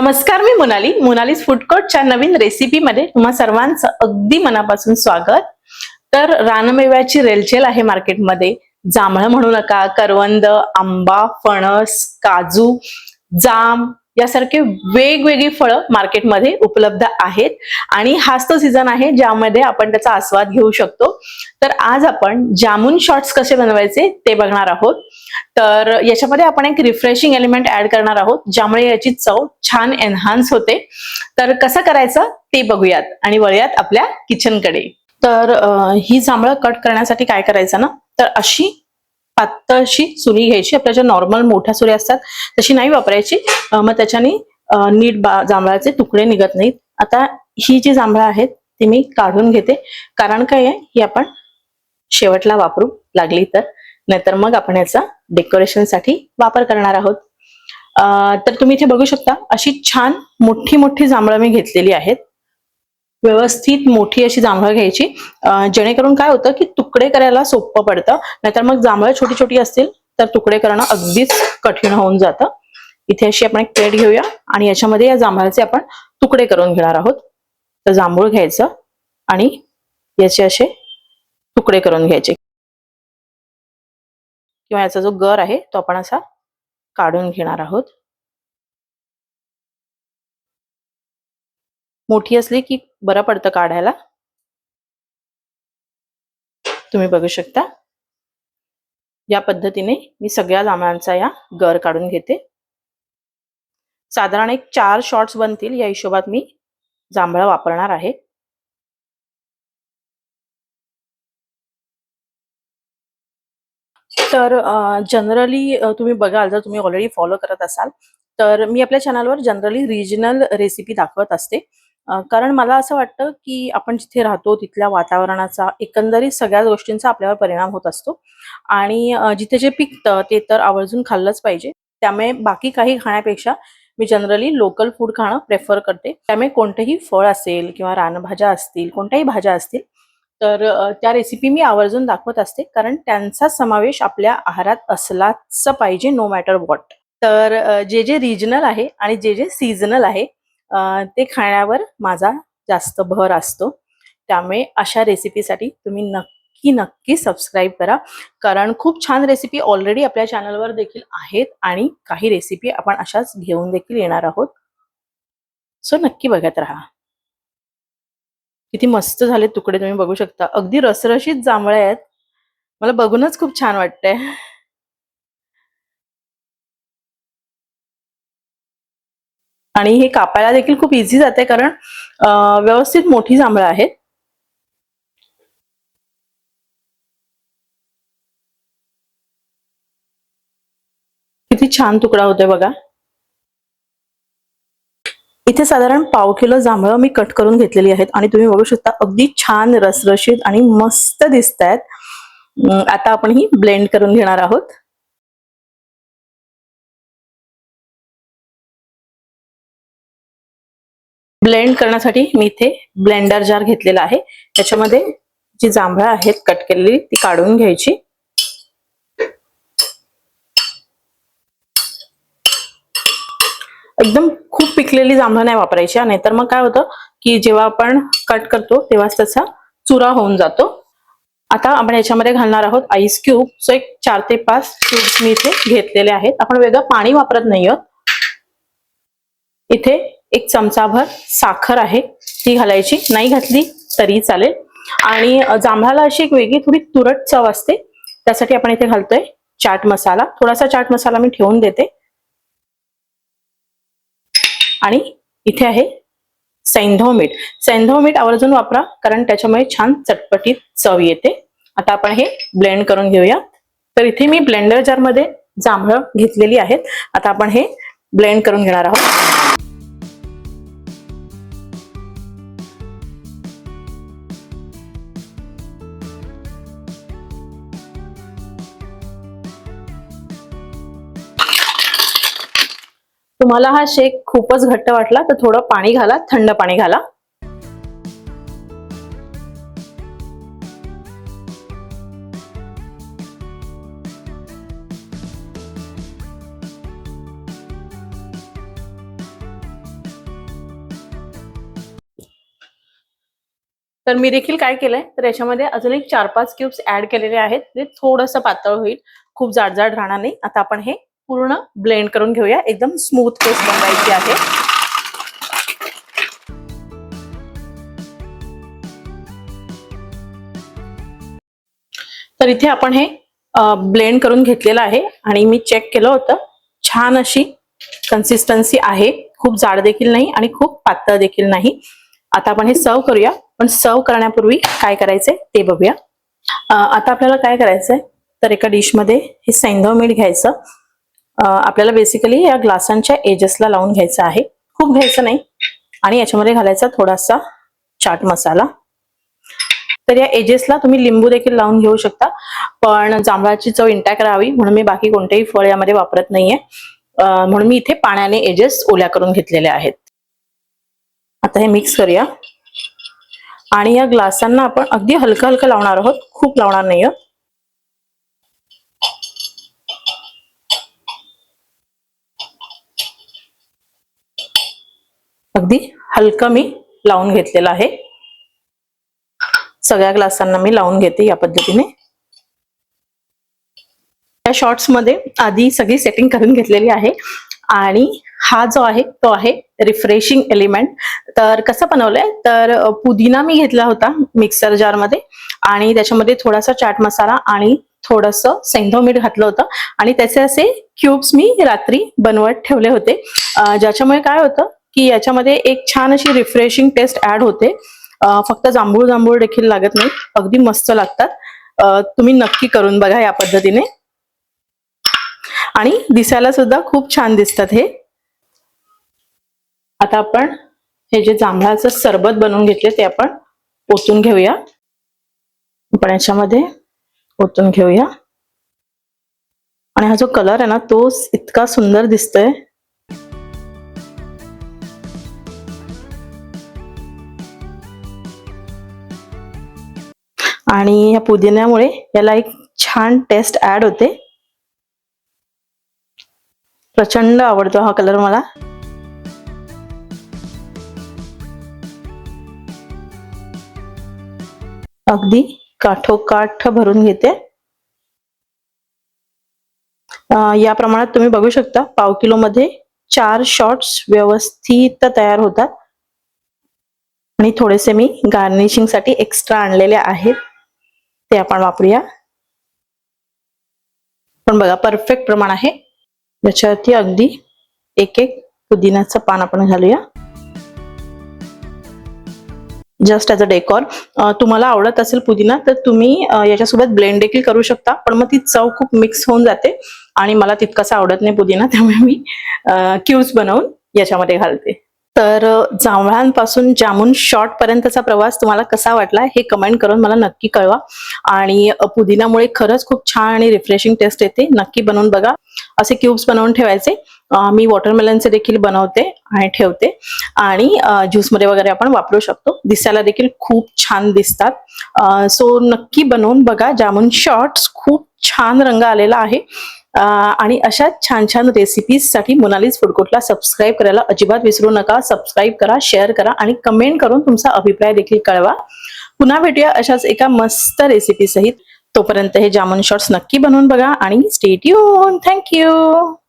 नमस्कार, मी मोनालीज फूड कोर्टच्या नवीन रेसिपीमध्ये तुम्हा सर्वांचं अगदी मनापासून स्वागत। तर रानमेव्याची रेलचेल आहे मार्केटमध्ये। जांभळं म्हणू नका, करवंद, आंबा, फणस, काजू, जाम यासारखे वेगवेगळी फळं मार्केटमध्ये उपलब्ध आहेत आणि हाच तो सीझन आहे ज्यामध्ये आपण त्याचा आस्वाद घेऊ शकतो। तर आज आपण जामुन शॉट्स कसे बनवायचे ते बघणार आहोत। तर याच्यामध्ये आपण एक रिफ्रेशिंग एलिमेंट ऍड करणार आहोत ज्यामुळे याची चव छान एनहान्स होते। तर कसं करायचं ते बघूयात आणि वळूयात आपल्या किचनकडे। तर ही जांभळं कट करण्यासाठी काय करायचं ना, तर अशी पातळशी सुरी घ्यायची। आपल्या ज्या नॉर्मल मोठ्या सुऱ्या असतात तशी नाही वापरायची, मग त्याच्याने नीट जांभळाचे तुकडे निघत नाहीत। आता ही जी जांभळं आहेत ती मी काढून घेते, कारण काय आहे ही आपण शेवटला वापरू लागली तर, नाहीतर मग आपण याचा डेकोरेशन साठी वापर करणार आहोत। तर तुम्ही इथे बघू शकता अशी छान मोठी मोठी जांभळं मी घेतलेली आहेत। व्यवस्थित मोठी अशी जांभळं घ्यायची, जेणेकरून काय होतं की तुकडे करायला सोपं पडतं, नाहीतर मग जांभळं छोटी छोटी असतील तर तुकडे करणं अगदीच कठीण होऊन जातं। इथे अशी आपण एक प्लेट घेऊया आणि याच्यामध्ये या जांभळाचे आपण तुकडे करून घेणार आहोत। तर जांभूळ घ्यायचं आणि याचे असे तुकडे करून घ्यायचे, किंवा याचा जो गर आहे तो आपण असा काढून घेणार आहोत। मोठी असली की बरं पडतं काढायला। तुम्ही बघू शकता या पद्धतीने मी सगळ्या जांभळांचा या गर काढून घेते। साधारण एक 4 शॉट्स बनतील या हिशोबात मी जांभळं वापरणार आहे। तर जनरली तुम्ही बघाल, जर तुम्ही ऑलरेडी फॉलो करत असाल तर मी आपल्या चॅनलवर जनरली रिजनल रेसिपी दाखवत असते। कारण मला असं वाटतं की आपण जिथे राहतो तिथल्या वातावरणाचा, एकंदरीत सगळ्याच गोष्टींचा आपल्यावर परिणाम होत असतो आणि जिथे जे पिकतं ते तर आवर्जून खाल्लंच पाहिजे। त्यामुळे बाकी काही खाण्यापेक्षा मी जनरली लोकल फूड खाणं प्रेफर करते। त्यामुळे कोणतेही फळ असेल किंवा रानभाज्या असतील, कोणत्याही भाज्या असतील तर त्या रेसिपी मी आवर्जून दाखवत असते, कारण त्यांचा समावेश आपल्या आहारात असलाच पाहिजे, नो मॅटर व्हॉट। तर जे जे रिजनल आहे आणि जे जे सीझनल आहे ते खाण्यावर माझा जास्त भर असतो। त्यामुळे अशा रेसिपीसाठी तुम्ही नक्की नक्की सबस्क्राईब करा, कारण खूप छान रेसिपी ऑलरेडी आपल्या चॅनलवर देखील आहेत आणि काही रेसिपी आपण अशाच घेऊन देखील येणार आहोत। सो नक्की बघत राहा। किती मस्त झाले तुकडे तुम्ही बघू शकता, अगदी रसरशीत जांभळे आहेत। मला बघूनच खूप छान वाटतंय। आणि हे कापायला देखील खूप इझी जाते, कारण व्यवस्थित मोठी जांभळं आहेत। किती छान तुकडा होतोय बघा। इथे साधारण पाव किलो जांभळं मी कट करून घेतलेली आहेत आणि तुम्ही बघू शकता अगदी छान रसरशीत आणि मस्त दिसतायत। आता आपण ही ब्लेंड करून घेणार आहोत। ब्लेंड करण्यासाठी मी इथे ब्लेंडर जार घेतलेला आहे, त्याच्यामध्ये जी जांभळं आहेत कट केलेली ती काढून घ्यायची। एकदम खूप पिकलेली जांभळं नाही वापरायची, नाहीतर मग काय होतं की जेव्हा आपण कट करतो तेव्हाच त्याचा चुरा होऊन जातो। आता आपण याच्यामध्ये घालणार आहोत आईस क्यूब। सो एक 4 ते 5 क्यूब्स मी इथे घेतलेले आहेत। आपण वेगळं पाणी वापरत नाही आहोत। इथे एक चमचाभर साखर आहे, ती घालायची, नाही घातली तरी चालेल। आणि जांभळाला अशी एक वेगळी थोडी तुरट चव असते, त्यासाठी आपण इथे घालतोय चाट मसाला। थोडासा चाट मसाला मी ठेवून देते। आणि इथे आहे सैंधव मीठ। सैंधव मीठ आवर्जून वापरा, कारण त्याच्यामुळे छान चटपटीत चव येते। आता आपण हे ब्लेंड करून घेऊया। तर इथे मी ब्लेंडर जार मध्ये जांभळं घेतलेली आहेत। आता आपण हे ब्लेंड करून घेणार आहोत। तुम्हाला हा शेक खूपच घट्ट वाटला तर थोडं पाणी घाला, थंड पाणी घाला। तर मी देखील काय केलंय, तर याच्यामध्ये अजून एक 4-5 क्यूब्स ऍड केलेले आहेत. ते थोडंसं पातळ होईल, खूप जाड राहणार नाही. आता आपण हे पूर्ण ब्लेंड करून घेऊया. एकदम स्मूथ पेस्ट बनवायची आहे. तर इथे आपण हे ब्लेंड करून घेतलेलं आहे आणि मी चेक केलं होतं, छान अशी कन्सिस्टन्सी आहे. खूप जाड देखील नाही आणि खूप पातळ देखील नाही. आता आपण हे सर्व करूया, पण सर्व करण्यापूर्वी काय करायचंय ते बघूया. आता आपल्याला काय करायचंय, तर एका डिशमध्ये हे सैंधव मीठ घ्यायचं. आपल्याला बेसिकली या ग्लासांच्या एजेसला लावून घ्यायचं आहे, खूप घ्यायचं नाही. आणि याच्यामध्ये घालायचा थोडासा चाट मसाला. तर या एजेसला तुम्ही लिंबू देखील लावून घेऊ शकता, पण जांभळाची चव इंटॅक्ट राहावी म्हणून मी बाकी कोणतेही फळ यामध्ये वापरत नाहीये. म्हणून मी इथे पाण्याने एजेस ओल्या करून घेतलेले आहेत. आता हे मिक्स करूया आणि या ग्लासांना आपण अगदी हलकं हलकं लावणार आहोत, खूप लावणार नाही. अगदी हलकं मी लावून घेतलेलं आहे. सगळ्या ग्लासांना मी लावून घेते या पद्धतीने. या शॉर्ट्स मध्ये आधी सगळी सेटिंग करून घेतलेली आहे आणि हा जो आहे तो आहे रिफ्रेशिंग एलिमेंट. तर कसं बनवलंय, तर पुदिना मी घेतला होता मिक्सर जार मध्ये आणि त्याच्यामध्ये थोडासा चाट मसाला आणि थोडंसं सैंधव मीठ घातलं होतं आणि त्याचे असे क्यूब्स मी रात्री बनवत ठेवले होते, ज्याच्यामुळे काय होतं की याच्यामध्ये एक छान अशी रिफ्रेशिंग टेस्ट ऍड होते. फक्त जांभूळ जांभूळ देखील लागत नाही, अगदी मस्त लागतात. तुम्ही नक्की करून बघा या पद्धतीने आणि दिसायला सुद्धा खूप छान दिसतात हे. आता आपण हे जे जांभळाचं सरबत बनवून घेतले ते आपण ओतून घेऊया. आपण याच्यामध्ये ओतून घेऊया आणि हा जो कलर आहे ना तो इतका सुंदर दिसतोय. आणि या पुदिन्यामुळे याला एक छान टेस्ट ऍड होते. प्रचंड आवडतो हा कलर मला. अगदी काठोकाठ भरून घेते. या प्रमाणात तुम्ही बघू शकता, पाव किलो मध्ये 4 शॉट्स व्यवस्थित तयार होतात. आणि थोडेसे मी गार्निशिंग साठी एक्स्ट्रा आणलेले आहेत, ते आपण वापरूया. पण बघा परफेक्ट प्रमाण आहे. याच्यावरती अगदी एक एक पुदिन्याचं पान आपण घालूया, जस्ट ॲज अ डेकोर. तुम्हाला आवडत असेल पुदिना तर तुम्ही याच्यासोबत ब्लेंड देखील करू शकता, पण मग ती चव खूप मिक्स होऊन जाते आणि मला तितकासा आवडत नाही पुदिना, त्यामुळे मी क्यूब्स बनवून याच्यामध्ये घालते. तर जांभळांपासून जामून शॉर्ट पर्यंतचा प्रवास तुम्हाला कसा वाटला हे कमेंट करून मला नक्की कळवा. आणि पुदिनामुळे खरंच खूप छान आणि रिफ्रेशिंग टेस्ट येते. नक्की बनवून बघा. असे क्यूब्स बनवून ठेवायचे. मी वॉटरमेलनचे देखील बनवते आणि ठेवते आणि ज्यूसमध्ये वगैरे आपण वापरू शकतो. दिसायला देखील खूप छान दिसतात. सो नक्की बनवून बघा. जामून शॉर्ट्स खूप छान रंग आलेला आहे. आणि अशा छान छान रेसिपीजसाठी मोनालीज फूड कोर्टला सबस्क्राईब करायला अजिबात विसरू नका. सबस्क्राईब करा, शेअर करा आणि कमेंट करून तुमचा अभिप्राय देखील कळवा. पुन्हा भेटूया अशाच एका मस्त रेसिपी सहित. तोपर्यंत हे जामून शॉर्ट्स नक्की बनवून बघा आणि स्टे ट्यून. थँक्यू.